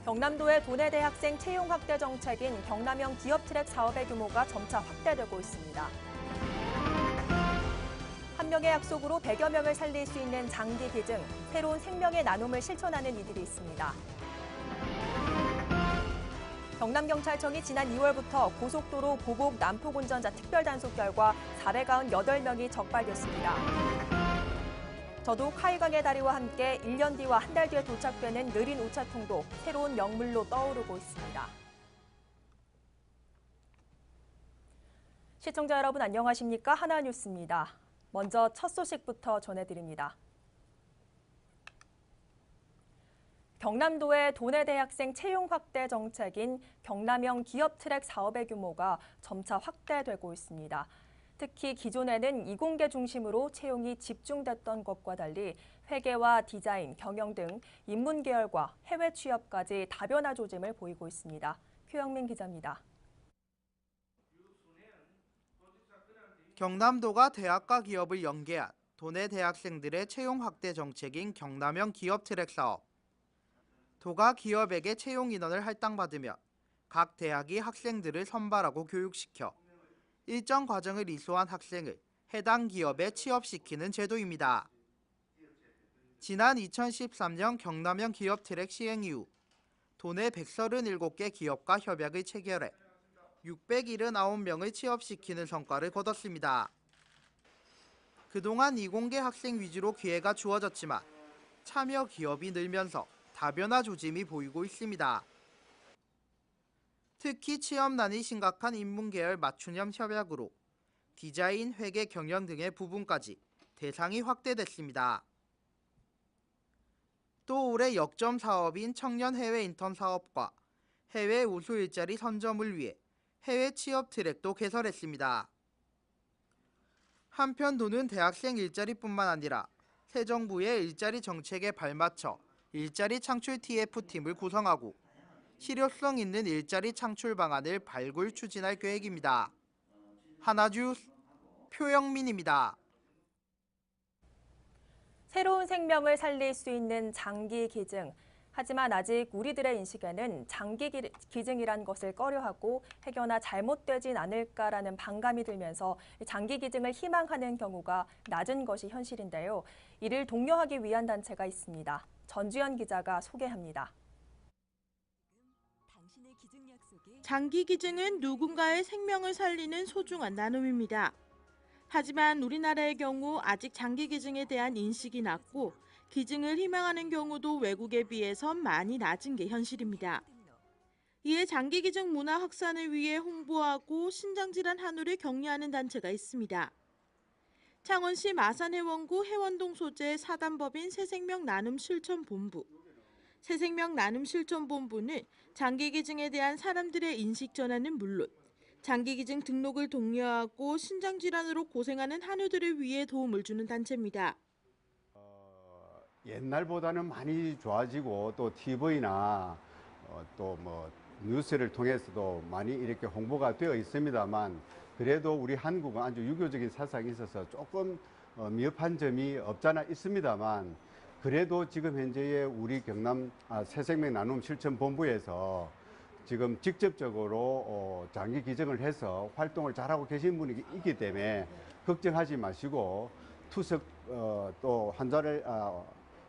경남도의 도내 대학생 채용 확대 정책인 경남형 기업 트랙 사업의 규모가 점차 확대되고 있습니다. 한 명의 약속으로 100여 명을 살릴 수 있는 장기 기증, 새로운 생명의 나눔을 실천하는 이들이 있습니다. 경남경찰청이 지난 2월부터 고속도로 보복 난폭 운전자 특별단속 결과 498명이 적발됐습니다. 저도 카이강의 다리와 함께 1년 뒤와 한 달 뒤에 도착되는 느린 우체통도 새로운 명물로 떠오르고 있습니다. 시청자 여러분 안녕하십니까? 하나뉴스입니다. 먼저 첫 소식부터 전해드립니다. 경남도의 도내 대학생 채용 확대 정책인 경남형 기업 트랙 사업의 규모가 점차 확대되고 있습니다. 특히 기존에는 이공계 중심으로 채용이 집중됐던 것과 달리 회계와 디자인, 경영 등 인문 계열과 해외 취업까지 다변화 조짐을 보이고 있습니다. 표영민 기자입니다. 경남도가 대학과 기업을 연계한 도내 대학생들의 채용 확대 정책인 경남형 기업 트랙 사업. 도가 기업에게 채용 인원을 할당받으면 각 대학이 학생들을 선발하고 교육시켜 일정 과정을 이수한 학생을 해당 기업에 취업시키는 제도입니다. 지난 2013년 경남형 기업 트랙 시행 이후 도내 137개 기업과 협약을 체결해 679명을 취업시키는 성과를 거뒀습니다. 그동안 이공계 학생 위주로 기회가 주어졌지만 참여 기업이 늘면서 다변화 조짐이 보이고 있습니다. 특히 취업난이 심각한 인문계열 맞춤형 협약으로 디자인, 회계, 경영 등의 부분까지 대상이 확대됐습니다. 또 올해 역점 사업인 청년 해외 인턴 사업과 해외 우수 일자리 선점을 위해 해외 취업 트랙도 개설했습니다. 한편 도는 대학생 일자리뿐만 아니라 새 정부의 일자리 정책에 발맞춰 일자리 창출 TF팀을 구성하고 실효성 있는 일자리 창출 방안을 발굴 추진할 계획입니다. 하나뉴스 표영민입니다. 새로운 생명을 살릴 수 있는 장기 기증. 하지만 아직 우리들의 인식에는 장기 기증이란 것을 꺼려하고 해결나 잘못되진 않을까라는 반감이 들면서 장기 기증을 희망하는 경우가 낮은 것이 현실인데요. 이를 독려하기 위한 단체가 있습니다. 전주현 기자가 소개합니다. 장기 기증은 누군가의 생명을 살리는 소중한 나눔입니다. 하지만 우리나라의 경우 아직 장기 기증에 대한 인식이 낮고 기증을 희망하는 경우도 외국에 비해선 많이 낮은 게 현실입니다. 이에 장기 기증 문화 확산을 위해 홍보하고 신장질환 한우를 격려하는 단체가 있습니다. 창원시 마산해원구 해원동 소재 사단법인 새생명 나눔 실천본부. 새생명 나눔 실천본부는 장기 기증에 대한 사람들의 인식 전환은 물론 장기 기증 등록을 독려하고 신장 질환으로 고생하는 한우들을 위해 도움을 주는 단체입니다. 옛날보다는 많이 좋아지고 또 TV나 또 뉴스를 통해서도 많이 이렇게 홍보가 되어 있습니다만 그래도 우리 한국은 아주 유교적인 사상이 있어서 조금 미흡한 점이 없잖아 있습니다만 그래도 지금 현재의 우리 경남 새생명 나눔 실천본부에서 지금 직접적으로 장기 기증을 해서 활동을 잘하고 계신 분이 있기 때문에 걱정하지 마시고 투석 또 환자를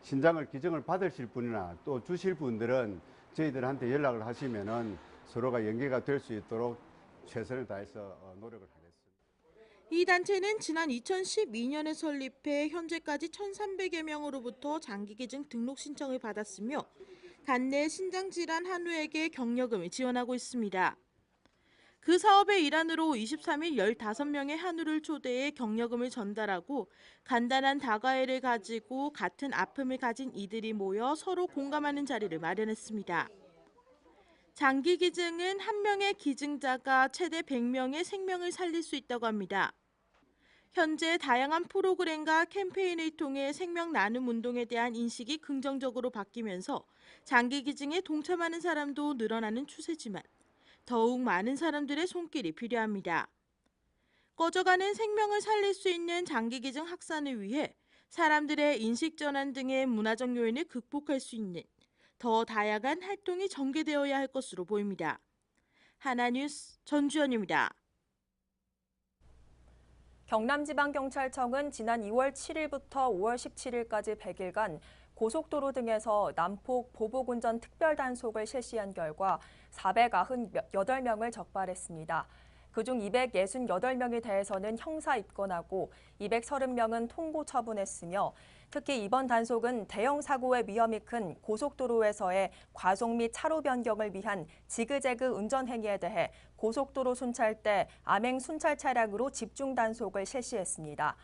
신장을 기증을 받으실 분이나 또 주실 분들은 저희들한테 연락을 하시면은 서로가 연계가 될 수 있도록 최선을 다해서 노력을 하겠습니다. 이 단체는 지난 2012년에 설립해 현재까지 1,300여 명으로부터 장기 기증 등록 신청을 받았으며 간내 신장질환 한우에게 격려금을 지원하고 있습니다. 그 사업의 일환으로 23일 15명의 한우를 초대해 격려금을 전달하고 간단한 다과회를 가지고 같은 아픔을 가진 이들이 모여 서로 공감하는 자리를 마련했습니다. 장기 기증은 한 명의 기증자가 최대 100명의 생명을 살릴 수 있다고 합니다. 현재 다양한 프로그램과 캠페인을 통해 생명 나눔 운동에 대한 인식이 긍정적으로 바뀌면서 장기 기증에 동참하는 사람도 늘어나는 추세지만 더욱 많은 사람들의 손길이 필요합니다. 꺼져가는 생명을 살릴 수 있는 장기 기증 확산을 위해 사람들의 인식 전환 등의 문화적 요인을 극복할 수 있는 더 다양한 활동이 전개되어야 할 것으로 보입니다. 하나뉴스 전주연입니다. 경남지방경찰청은 지난 2월 7일부터 5월 17일까지 100일간 고속도로 등에서 난폭 보복운전 특별단속을 실시한 결과 498명을 적발했습니다. 그중 268명에 대해서는 형사 입건하고 230명은 통고 처분했으며 특히 이번 단속은 대형 사고의 위험이 큰 고속도로에서의 과속 및 차로 변경을 위한 지그재그 운전 행위에 대해 고속도로 순찰 때 암행 순찰 차량으로 집중 단속을 실시했습니다.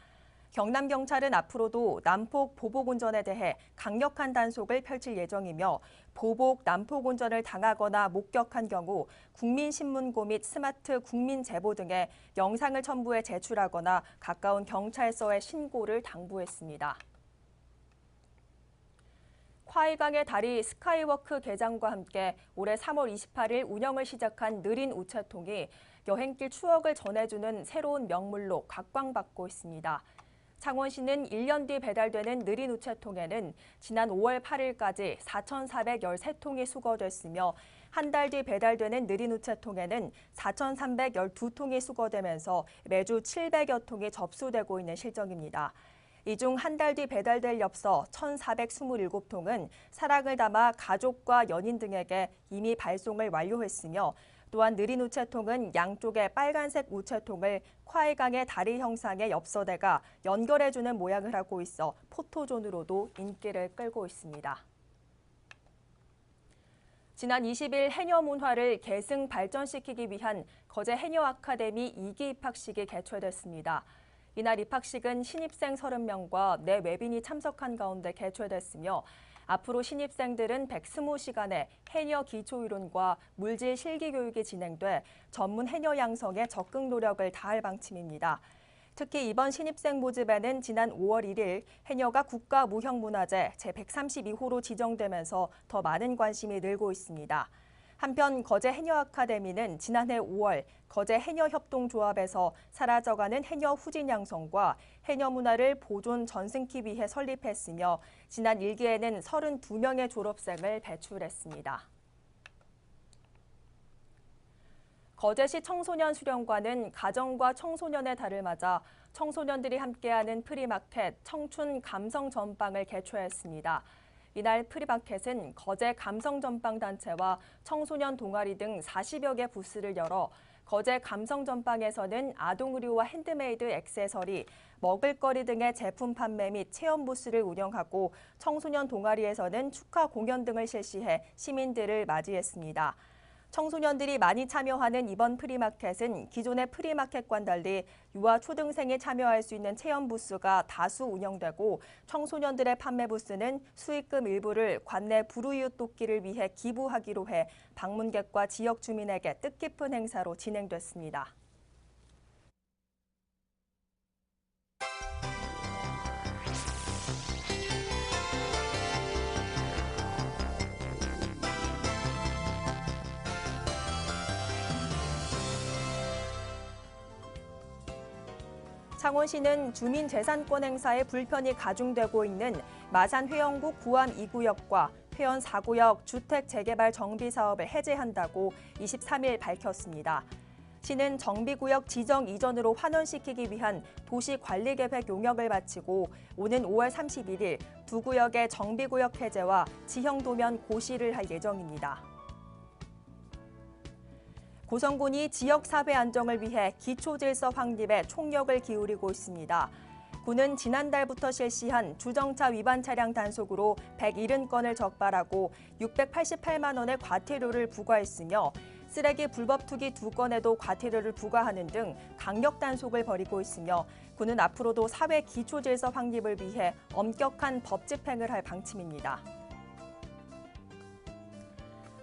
경남경찰은 앞으로도 난폭 보복운전에 대해 강력한 단속을 펼칠 예정이며 보복, 난폭 운전을 당하거나 목격한 경우 국민신문고 및 스마트 국민제보 등의 영상을 첨부해 제출하거나 가까운 경찰서에 신고를 당부했습니다. 콰이강의 다리 스카이워크 개장과 함께 올해 3월 28일 운영을 시작한 느린 우체통이 여행길 추억을 전해주는 새로운 명물로 각광받고 있습니다. 창원시는 1년 뒤 배달되는 느린 우체통에는 지난 5월 8일까지 4,413통이 수거됐으며 한 달 뒤 배달되는 느린 우체통에는 4,312통이 수거되면서 매주 700여 통이 접수되고 있는 실정입니다. 이 중 한 달 뒤 배달될 엽서 1,427통은 사랑을 담아 가족과 연인 등에게 이미 발송을 완료했으며 또한 느린 우체통은 양쪽의 빨간색 우체통을 콰이강의 다리 형상의 엽서대가 연결해주는 모양을 하고 있어 포토존으로도 인기를 끌고 있습니다. 지난 20일 해녀 문화를 계승 발전시키기 위한 거제 해녀 아카데미 2기 입학식이 개최됐습니다. 이날 입학식은 신입생 30명과 내 외빈이 참석한 가운데 개최됐으며 앞으로 신입생들은 120시간의 해녀 기초이론과 물질 실기 교육이 진행돼 전문 해녀 양성에 적극 노력을 다할 방침입니다. 특히 이번 신입생 모집에는 지난 5월 1일 해녀가 국가무형문화재 제132호로 지정되면서 더 많은 관심이 늘고 있습니다. 한편 거제 해녀 아카데미는 지난해 5월 거제 해녀협동조합에서 사라져가는 해녀 후진 양성과 해녀 문화를 보존 전승기 위해 설립했으며 지난 1기에는 32명의 졸업생을 배출했습니다. 거제시 청소년 수련관은 가정과 청소년의 달을 맞아 청소년들이 함께하는 프리마켓 청춘 감성 전방을 개최했습니다. 이날 프리마켓은 거제 감성전방단체와 청소년 동아리 등 40여 개 부스를 열어 거제 감성전방에서는 아동의류와 핸드메이드 액세서리, 먹을거리 등의 제품 판매 및 체험 부스를 운영하고 청소년 동아리에서는 축하 공연 등을 실시해 시민들을 맞이했습니다. 청소년들이 많이 참여하는 이번 프리마켓은 기존의 프리마켓과는 달리 유아 초등생이 참여할 수 있는 체험 부스가 다수 운영되고 청소년들의 판매 부스는 수익금 일부를 관내 불우이웃 돕기를 위해 기부하기로 해 방문객과 지역 주민에게 뜻깊은 행사로 진행됐습니다. 창원시는 주민재산권 행사에 불편이 가중되고 있는 마산 회원구 구암 2구역과 회원 4구역 주택 재개발 정비 사업을 해제한다고 23일 밝혔습니다. 시는 정비구역 지정 이전으로 환원시키기 위한 도시관리계획 용역을 마치고 오는 5월 31일 두 구역의 정비구역 해제와 지형도면 고시를 할 예정입니다. 고성군이 지역사회 안정을 위해 기초질서 확립에 총력을 기울이고 있습니다. 군은 지난달부터 실시한 주정차 위반 차량 단속으로 170건을 적발하고 688만 원의 과태료를 부과했으며 쓰레기 불법 투기 2건에도 과태료를 부과하는 등 강력 단속을 벌이고 있으며 군은 앞으로도 사회 기초질서 확립을 위해 엄격한 법 집행을 할 방침입니다.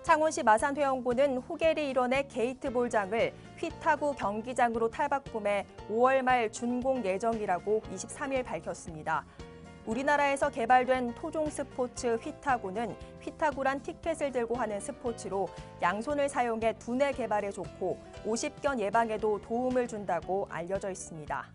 창원시 마산회원구는 호계리 일원의 게이트볼장을 휘타구 경기장으로 탈바꿈해 5월 말 준공 예정이라고 23일 밝혔습니다. 우리나라에서 개발된 토종 스포츠 휘타구는 휘타구란 티켓을 들고 하는 스포츠로 양손을 사용해 두뇌 개발에 좋고 50견 예방에도 도움을 준다고 알려져 있습니다.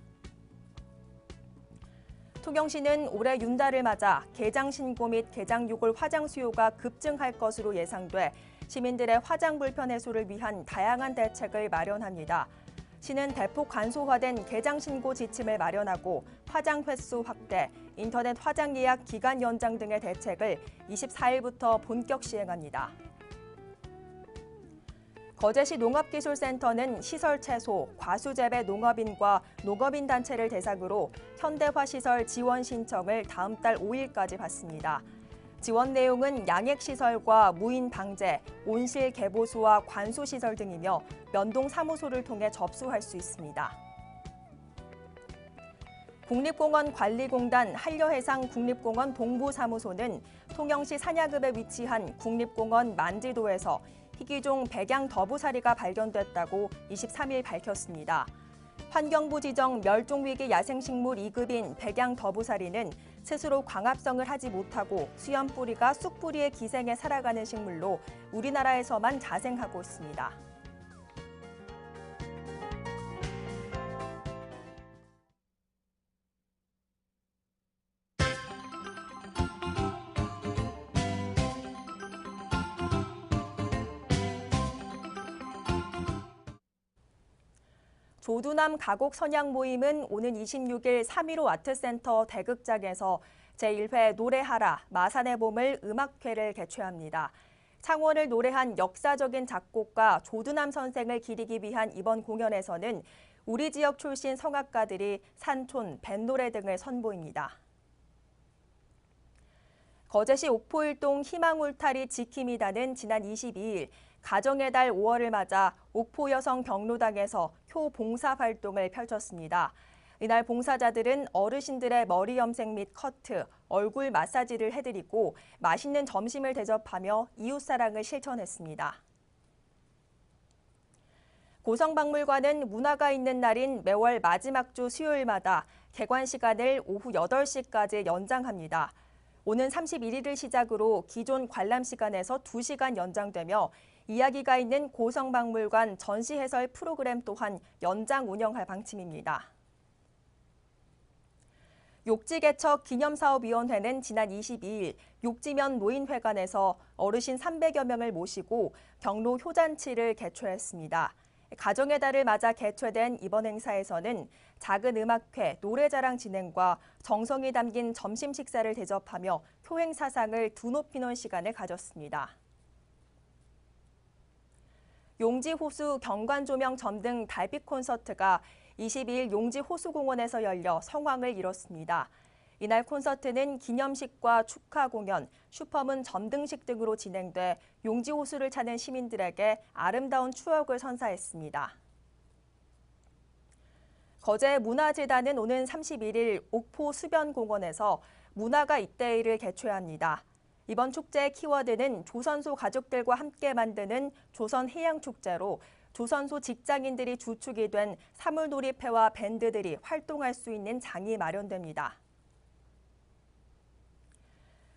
통영시는 올해 윤달을 맞아 개장 신고 및 개장 6월 화장 수요가 급증할 것으로 예상돼 시민들의 화장 불편 해소를 위한 다양한 대책을 마련합니다. 시는 대폭 간소화된 개장 신고 지침을 마련하고 화장 횟수 확대, 인터넷 화장 예약 기간 연장 등의 대책을 24일부터 본격 시행합니다. 거제시 농업기술센터는 시설 채소, 과수재배 농업인과 농업인 단체를 대상으로 현대화 시설 지원 신청을 다음 달 5일까지 받습니다. 지원 내용은 양액시설과 무인 방제, 온실 개보수와 관수시설 등이며 면동사무소를 통해 접수할 수 있습니다. 국립공원관리공단 한려해상 국립공원 동부사무소는 통영시 산야급에 위치한 국립공원 만지도에서 희귀종 백양 더부사리가 발견됐다고 23일 밝혔습니다. 환경부 지정 멸종위기 야생식물 2급인 백양 더부사리는 스스로 광합성을 하지 못하고 수염 뿌리가 쑥뿌리의 기생에 살아가는 식물로 우리나라에서만 자생하고 있습니다. 조두남 가곡 선양 모임은 오는 26일 3.15 아트센터 대극장에서 제1회 노래하라 마산의 봄을 음악회를 개최합니다. 창원을 노래한 역사적인 작곡가 조두남 선생을 기리기 위한 이번 공연에서는 우리 지역 출신 성악가들이 산촌, 뱃노래 등을 선보입니다. 거제시 옥포일동 희망울타리 지킴이단은 지난 22일 가정의 달 5월을 맞아 옥포 여성 경로당에서 효 봉사 활동을 펼쳤습니다. 이날 봉사자들은 어르신들의 머리 염색 및 커트, 얼굴 마사지를 해드리고 맛있는 점심을 대접하며 이웃사랑을 실천했습니다. 고성박물관은 문화가 있는 날인 매월 마지막 주 수요일마다 개관 시간을 오후 8시까지 연장합니다. 오는 31일을 시작으로 기존 관람 시간에서 2시간 연장되며 이야기가 있는 고성박물관 전시 해설 프로그램 또한 연장 운영할 방침입니다. 욕지개척기념사업위원회는 지난 22일 욕지면 노인회관에서 어르신 300여 명을 모시고 경로 효잔치를 개최했습니다. 가정의 달을 맞아 개최된 이번 행사에서는 작은 음악회, 노래자랑 진행과 정성이 담긴 점심 식사를 대접하며 효행 사상을 두높이는 시간을 가졌습니다. 용지호수 경관조명점 등 달빛 콘서트가 22일 용지호수공원에서 열려 성황을 이뤘습니다. 이날 콘서트는 기념식과 축하 공연, 슈퍼문 점등식 등으로 진행돼 용지호수를 찾는 시민들에게 아름다운 추억을 선사했습니다. 거제문화재단은 오는 31일 옥포 수변공원에서 문화가 이때일을 개최합니다. 이번 축제의 키워드는 조선소 가족들과 함께 만드는 조선해양축제로 조선소 직장인들이 주축이 된 사물놀이패와 밴드들이 활동할 수 있는 장이 마련됩니다.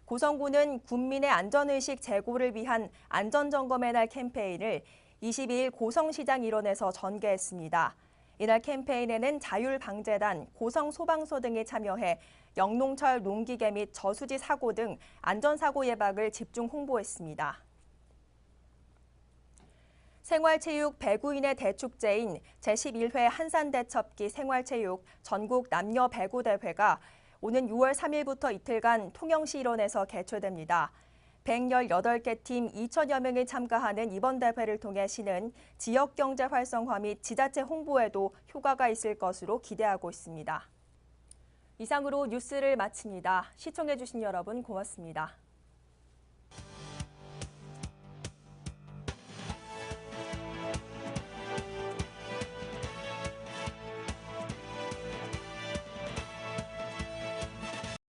고성군은 군민의 안전의식 제고를 위한 안전점검의 날 캠페인을 22일 고성시장 일원에서 전개했습니다. 이날 캠페인에는 자율방재단, 고성소방서 등이 참여해 영농철 농기계 및 저수지 사고 등 안전사고 예방을 집중 홍보했습니다. 생활체육 배구인의 대축제인 제11회 한산대첩기 생활체육 전국 남녀 배구 대회가 오는 6월 3일부터 이틀간 통영시 일원에서 개최됩니다. 118개 팀 2천여 명이 참가하는 이번 대회를 통해 시는 지역경제 활성화 및 지자체 홍보에도 효과가 있을 것으로 기대하고 있습니다. 이상으로 뉴스를 마칩니다. 시청해주신 여러분 고맙습니다.